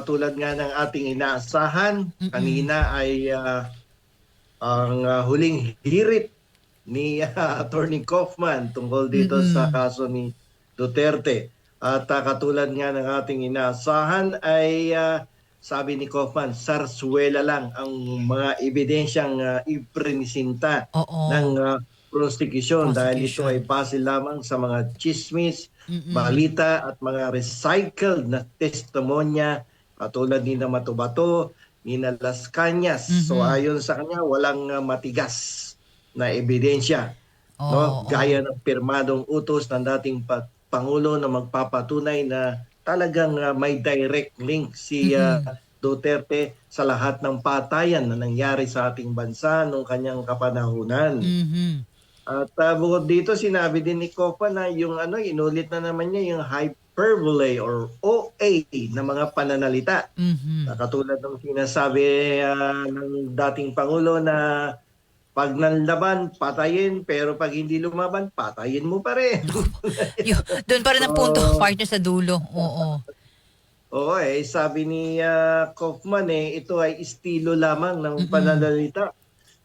katulad nga ng ating inaasahan, Mm. kanina ay ang huling hirit ni Attorney Kaufman tungkol dito sa Mm. kaso ni Duterte. At katulad nga ng ating inaasahan ay sabi ni Kaufman, sarswela lang ang mga ebidensyang iprinisinta ng Oo. prosecution dahil ito ay Prosecution. base lamang sa mga chismis, Mm. balita at mga recycled na testimonya katulad ni na Matubato, ni na Las Cañas. So Mhm. ayon sa kanya, walang matigas na ebidensya, no? Oo. Gaya ng pirmadong utos ng dating Pangulo na magpapatunay na talagang may direct link si Mm. Duterte sa lahat ng patayan na nangyari sa ating bansa noong kanyang kapanahunan. Mhm. At bukod dito, sinabi din ni Copa na yung inulit na naman niya yung hyperbole or OA na mga pananalita. Mhm. Katulad ng sinasabi ng dating Pangulo na pag nanlaban, patayin, pero pag hindi lumaban, patayin mo pa rin. Doon pa rin ang punto, So, partner, sa dulo. Oo. oo sabi ni Kaufman ito ay estilo lamang ng Mm. pananalita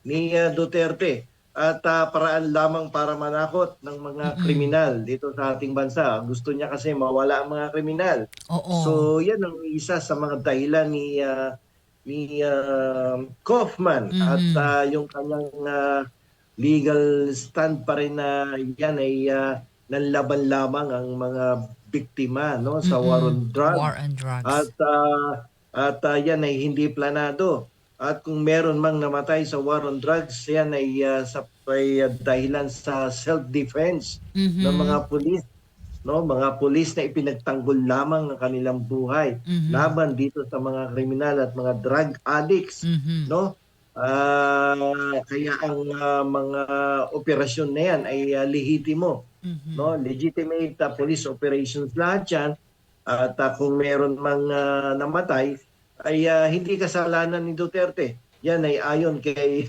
ni Duterte at paraan lamang para manakot ng mga Mm. kriminal dito sa ating bansa. Gusto niya kasi mawala ang mga kriminal. Oo. So, yan ang isa sa mga dahilan ni Kaufman at Mhm. yung kanyang legal stand pa rin na yan ay nanlaban lamang ang mga biktima, no, sa war Mm. on War drugs on at drugs. yan ay hindi planado. At kung meron mang namatay sa war on drugs, yan ay dahilan sa self-defense ng mga Mhm. pulis, no? Mga pulis na ipinagtanggol lamang ng kanilang buhay Mhm. laban dito sa mga kriminal at mga drug addicts, Mhm. no? Kaya ang mga operasyon na yan ay lehitimo, no? Mhm. Legitimate police operations lahat yan. At kung meron mang namatay, ay hindi kasalanan ni Duterte. Yan ay ayon kay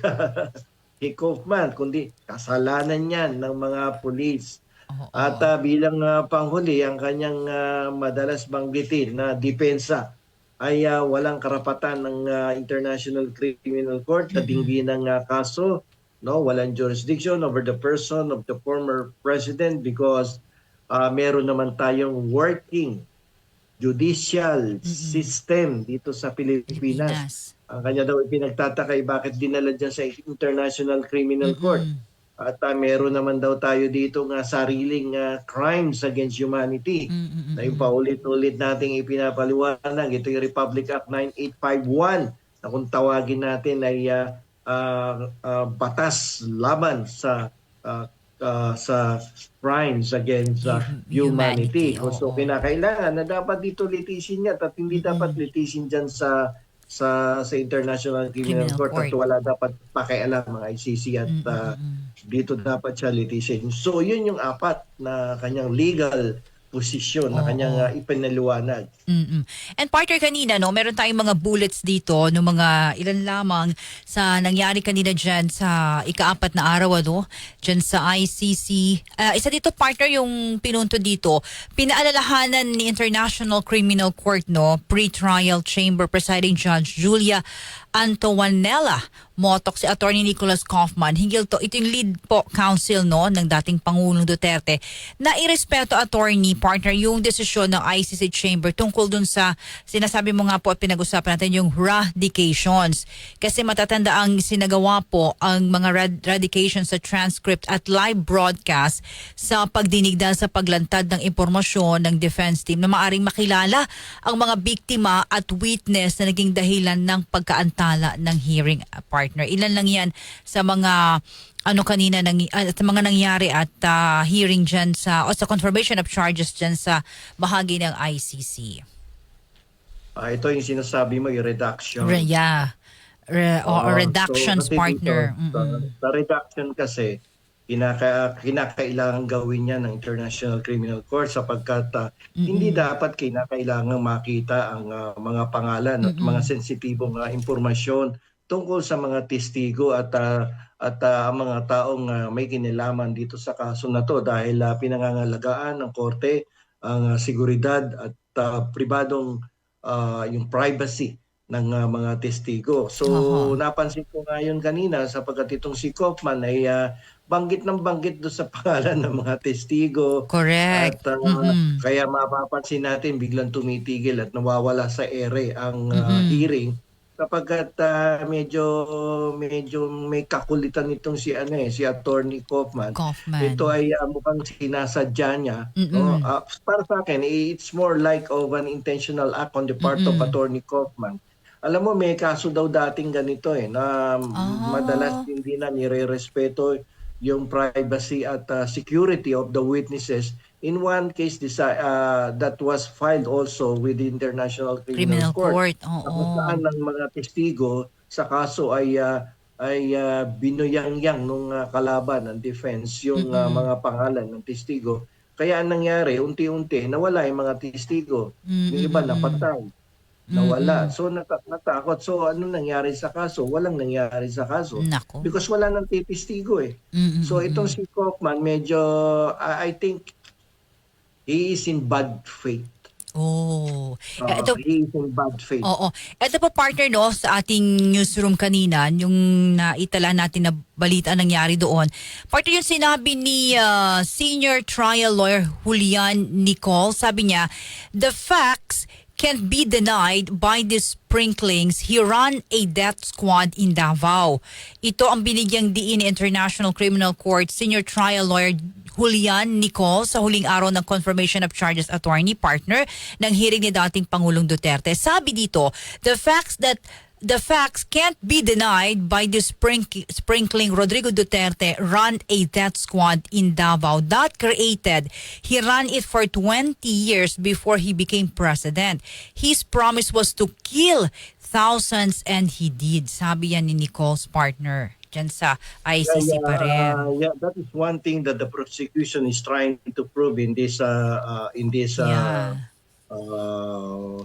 kay Kaufman, kundi kasalanan yan ng mga pulis. At Oo. bilang panghuli, ang kanyang madalas banggitin na depensa ay walang karapatan ng International Criminal Court na Mm. dinggin ng kaso, no? Walang jurisdiction over the person of the former president because meron naman tayong working judicial Mm. system dito sa Pilipinas. Pilipinas. Ang kanya daw ipinagtataka ay bakit dinala dyan sa International Criminal Court. Mm. At meron naman daw tayo dito nga sariling crimes against humanity Mm. na yung Mm. paulit-ulit nating ipinapaliwanag. Ito yung Republic Act 9851 na kung tawagin natin ay batas laban uh, sa crimes against Humanity. humanity. So Oo. kinakailangan na dapat dito litisin yan at hindi dapat Mm. litisin dyan sa International Criminal Criminal Court at court. wala dapat pakialam mga ICC at Mm. Mm. dito dapat siya litisin. So yun yung apat na kanyang legal posisyon na kanyang Oo. ipinaliwanag. Mm. And partner, kanina, no, meron tayong mga bullets dito no, mga ilan lamang sa nangyari kanina dyan sa ikaapat na araw, ano, dyan sa ICC. Isa dito, partner, yung pinunto dito, pinaalalahanan ni International Criminal Court, no, pre-trial chamber presiding judge Julia Antoinella Motok, si Attorney Nicholas Kaufman, hinggil to, ito yung lead po counsel, no, ng dating Pangulong Duterte, na irespeto, attorney, partner, yung desisyon ng ICC chamber tungkol dun sa, sinasabi mo nga po at pinag-usapan natin, yung radications. Kasi matatanda ang sinagawa po ang mga radications sa transcript at live broadcast sa pagdinig dahil sa paglantad ng impormasyon ng defense team na maaring makilala ang mga biktima at witness na naging dahilan ng pagkaantala ng hearing, partner. Ilan lang yan sa mga kanina sa mga nangyari at hearing dyan sa confirmation of charges dyan sa bahagi ng ICC. Ito yung sinasabi mo, yung reduction. Yeah. So Reductions, kasi partner. dito, Mm-mm. sa reduction kasi, kinakailangan gawin niya ng International Criminal Court sapagkat hindi Mm-mm. dapat kinakailangan makita ang mga pangalan at mga Mm-mm. sensitibong impormasyon tungkol sa mga testigo at ang mga taong may kinalaman dito sa kaso na to dahil pinangangalagaan ng korte ang seguridad at pribadong yung privacy ng mga testigo. So Oho. napansin ko nga yun kanina sapagkat itong si Kaufman ay banggit ng banggit doon sa pangalan ng mga testigo at Correct. Mm-mm. kaya mapapansin natin biglang tumitigil at nawawala sa ere ang Mm-mm. hearing sapagkat medyo medyo may kakulitan itong si Attorney Kaufman. Ito Kaufman. ay mukhang sinasadya niya, no? Mm-mm. Para sa akin, it's more like of an intentional act on the part of Mm-mm. Attorney Kaufman. Alam mo, may kaso daw dating ganito na madalas Ah. hindi na nire-respeto yung privacy at security of the witnesses. In one case, that was filed also with the International Criminal Criminal Court. court. Na kung Oo. saan ng mga testigo sa kaso ay binuyangyang nung kalaban ng defense yung Mm-mm. mga pangalan ng testigo. Kaya ang nangyari, unti-unti nawala yung mga testigo. Yung iba Mm-mm. napatay, nawala. Mm-mm. So natakot. So ano nangyari sa kaso? Walang nangyari sa kaso Nako. because wala nang testigo eh. So itong Mm-mm. si Kaufman medyo I think he is in bad faith. Oh. Ito, He is in bad faith. oo. Ito po partner no sa ating newsroom kanina, yung naitala natin na balita nangyari doon. Partner yung sinabi ni senior trial lawyer Julian Nicol, sabi niya, the facts can't be denied by the sprinklings. He ran a death squad in Davao. Ito ang binigyang diin ni International Criminal Court senior trial lawyer Julian Nicol sa huling araw ng confirmation of charges attorney partner ng hearing ni dating Pangulong Duterte. Sabi dito, the facts can't be denied by the sprinkling Rodrigo Duterte ran a death squad in Davao that created. He ran it for 20 years before he became president. His promise was to kill thousands and he did. Sabi yan ni Nicole's partner dyan sa ICC pa rin. That is one thing that the prosecution is trying to prove in this Yeah.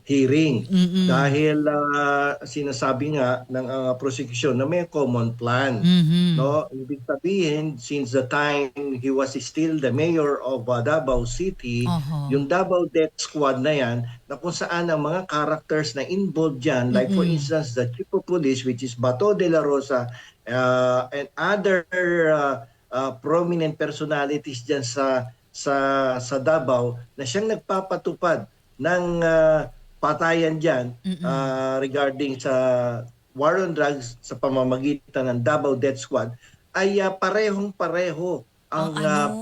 hearing. Mm-mm. Dahil sinasabi nga ng prosecution na may common plan. Mhm. No, ibig sabihin since the time he was still the mayor of Davao City, Oho. yung Davao Death Squad na yan, na kung saan ang mga characters na involved dyan, like for instance the Chief of Police which is Bato de la Rosa, and other prominent personalities dyan sa Davao na siyang nagpapatupad ng patayan dyan regarding sa war on drugs sa pamamagitan ng Davao Death Squad ay parehong-pareho ang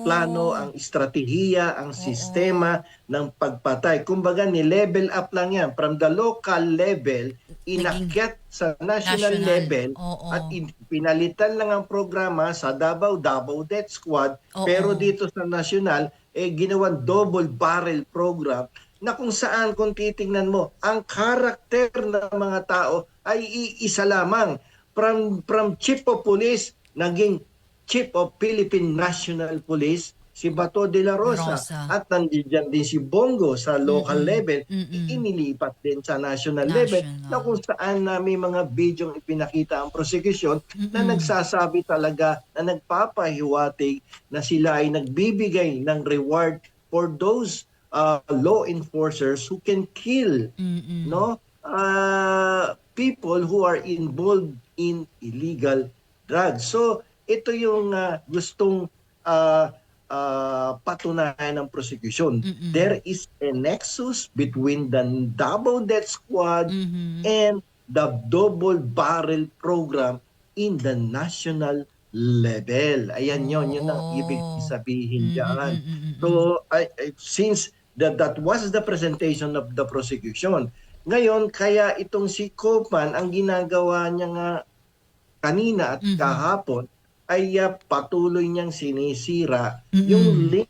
plano, ang estratehiya, ang sistema ng pagpatay. Kumbaga ni-level up lang yan from the local level inakyat sa national level at pinalitan lang ang programa sa Davao Death Squad pero dito sa national ginawang double barrel program na kung saan kung titingnan mo ang karakter ng mga tao ay iisa lamang from Chief of Police naging Chief of Philippine National Police si Bato de la Rosa. At nandiyan din si Bongo sa local level, inilipat din sa national level na kung saan may mga bidyong ipinakita ang prosecution na nagsasabi talaga na nagpapahiwatig na sila ay nagbibigay ng reward for those law enforcers who can kill people who are involved in illegal drugs. So ito yung gustong patunayan ng prosecution. There is a nexus between the Davao Death Squad and the double barrel program in the national level. Ayan yun ang ibig sabihin dyan. So since that was the presentation of the prosecution, ngayon kaya itong si Kaufman ang ginagawa niya nga kanina at kahapon ay patuloy niyang sinisira yung link,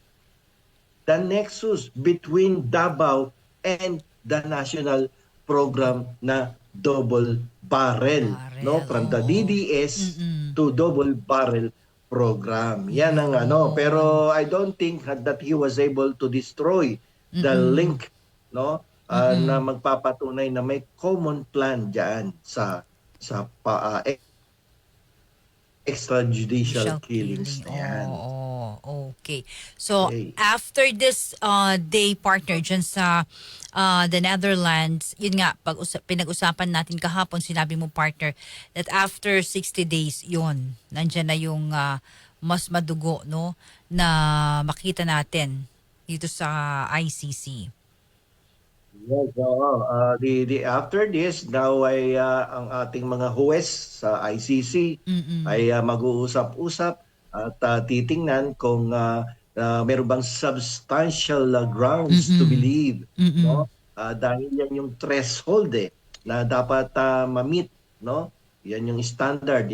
the nexus between Davao and the national program na double barrel, no, from the DDS to double barrel program. Yan ang pero I don't think that he was able to destroy the link, no, na magpapatunay na may common plan diyan sa extrajudicial killings na yan. Oo, okay. So, Okay. after this day, partner, dyan sa the Netherlands, yun nga, pinag-usapan natin kahapon, sinabi mo, partner, that after 60 days, yun, nandyan na yung mas madugo, no, na makita natin dito sa ICC. Yes, oo. The after this, now ay ang ating mga huwes sa ICC Mm-mm. ay mag-uusap-usap at titingnan kung meron bang substantial grounds to Mm-mm. believe, Mm-mm. no? Dahil yan yung threshold na dapat ma-meet, no? Yan yung standard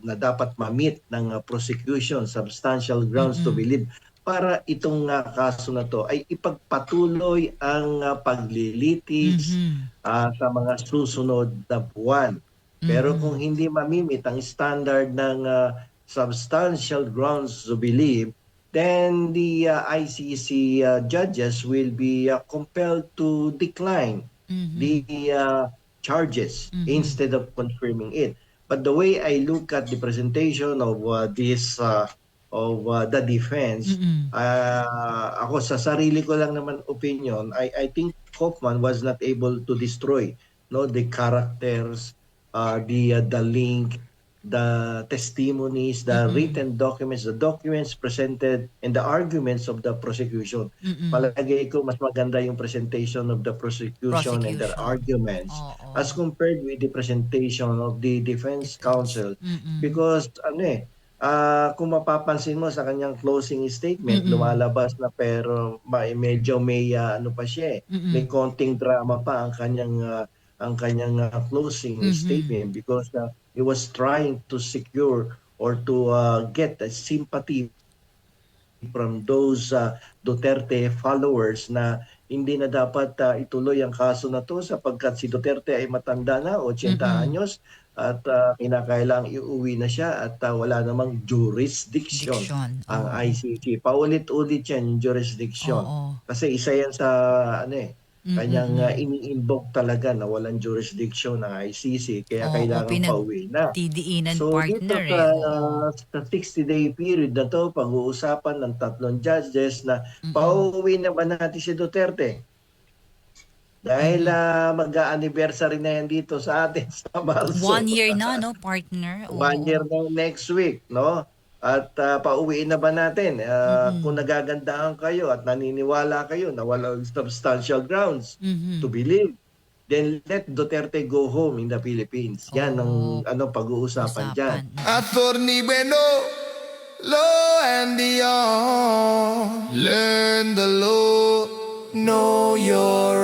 na dapat ma-meet ng prosecution, substantial grounds to Mm-mm. believe para itong kaso na to ay ipagpatuloy ang paglilitis Mm-mm. sa mga susunod na buwan. Pero kung Mm-mm. hindi mamimit ang standard ng substantial grounds to believe, then the ICC judges will be compelled to decline the Mm-mm. charges Mm-mm. instead of confirming it. But the way I look at the presentation of this the defense, Mm-mm. ako sa sarili ko lang naman opinion, I think Kaufman was not able to destroy no the characters, the link, the testimonies, the Mm-mm. written documents, the documents presented, and the arguments of the prosecution. Mm-mm. Palagay ko mas maganda yung presentation of the prosecution and their Prosecution. arguments as Oo. compared with the presentation of the defense Defense. counsel Mm-mm. because kung mapapansin mo sa kanyang closing statement, Mm-mm. lumalabas na pero medyo may ano pa siya may Mm-mm. konting drama pa ang kanyang closing Mhm. statement because he was trying to secure or to get a sympathy from those Duterte followers na hindi na dapat ituloy ang kaso na to sapagkat si Duterte ay matanda na, 80 Mm-mm. anyos at kinakailangang iuwi na siya at wala namang jurisdiction Diction. ang Oo. ICC. Paulit-ulit yan yung jurisdiction. Oo. Kasi isa yan sa kanyang Mm-mm. ini-invoke talaga na walang jurisdiction ng ICC kaya Oo, kailangang pauwi na. pinagdidiinan, So dito partner, eh. Oo. sa 60-day period na to, pag-uusapan ng tatlong judges na Mm-mm. pauwi na ba natin si Duterte? Dahil Mhm. mag-anniversary na yan dito sa atin sa Marso. 1 year na, no, partner? 1 year Oo. na next week, no? At pauwiin na ba natin? Kung Mm-mm. nagagandahan kayo at naniniwala kayo na walang substantial grounds to Mhm. believe, then let Duterte go home in the Philippines. Yan ang Oo. pag-uusapan dyan. Usapan. Attorney Bueno, law and beyond. Learn the law, know your